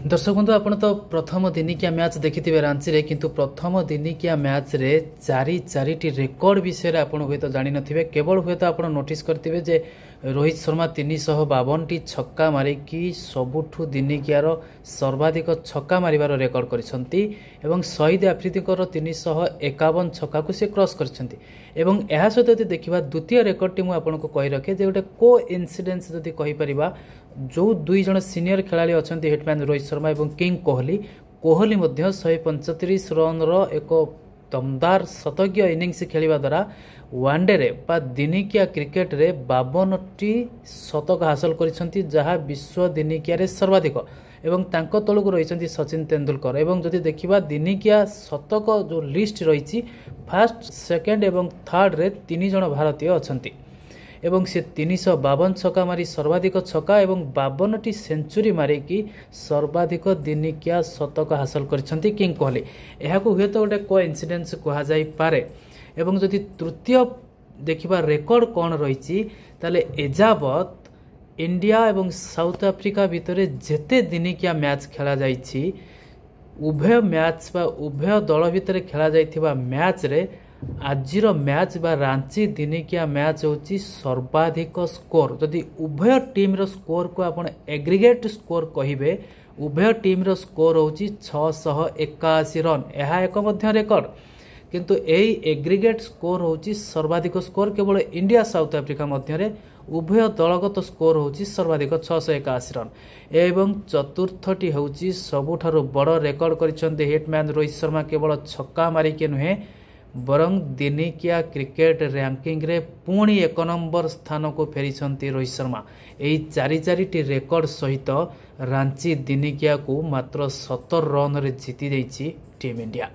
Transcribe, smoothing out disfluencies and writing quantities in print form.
दर्शक बंधु आपण तो प्रथम दिनिकिया मैच देखिथिबे रांची रे किंतु प्रथम दिनिकिया मैच रे चारिटी रेकर्ड विषय रे आपण होय तो जानि नथिबे केवल होय तो आपण नोटिस करथिबे जे रोहित शर्मा 352 टी छक्का मारी कि सबुठु दिनिकिया रो सर्वाधिक छक्का मारिबार रेकर्ड करिसंती एवं शहीद अफ्रीदीकर 351 छक्का को से क्रॉस करिसंती एवं एहा सहित यदि देखिबा द्वितीय रेकर्ड टी मु आपण को कहि रखे जे गोटे को इन्सिडेंस जदि कहि परिबा जो दुई जन सीनियर खेलाड़ी अच्छा हिटमैन रोहित शर्मा और किंग कोहली मध्य 135 रन एक दमदार शतकीय इनिंग्स खेलिबा द्वारा वनडे रे बा दिनिकिया क्रिकेट रे 52 टी शतक हासिल करिसंती जहा विश्व दिनिकिया रे सर्वाधिक एवं तांको तळकु रहिसंती सचिन तेंदुलकर एवं जदि देखिबा दिनिकिया शतक जो लिस्ट रहिछि फर्स्ट सेकंड एवं थर्ड रे 3 जन भारतीय अछंती एवं से 352 छक्का मारी सर्वाधिक छक्का एवं 52 टी सेंचुरी मारी कि सर्वाधिक दिनिकिया शतक हासिल करिसंती किंग कोहली एहाकु हुए तो गोटे को इन्सिडेंस कहा जाई पारे एवं जदि तृतीय देखिबा रेकर्ड कोन रहिछि ताले एजावत इंडिया एवं साउथ अफ्रीका भितरे जेते दिनिकिया मैच खेला जाइछि उभय मैच बा उभय दल भितरे खेला जाइथिबा मैच रे आजिर मैच बा रांची दिनिकिया मैच होची सर्वाधिक स्कोर जदि उभय टीम रो स्कोर को आपण एग्रीगेट स्कोर कहिबे उभय टीम रो स्कोर होची 681 रन एहा एक मध्य रेकर्ड किंतु एई एग्रीगेट स्कोर होची सर्वाधिक स्कोर केवल इंडिया साउथ अफ्रीका मध्य रे उभय दलगत स्कोर होची सर्वाधिक 681 रन एवं चतुर्थटी होची सबुठारु बड़ रेकर्ड करिसंते हिटमैन रोहित शर्मा केवल छक्का मारी के नुहे बरं दिनिकिया क्रिकेट रैंकिंग रे पुणी 1 नंबर स्थान को फेरी रोहित शर्मा यही चारिटी रेकर्ड सहित रांची दिनिकिया को मात्र 17 रन रे जीति देछि टीम इंडिया।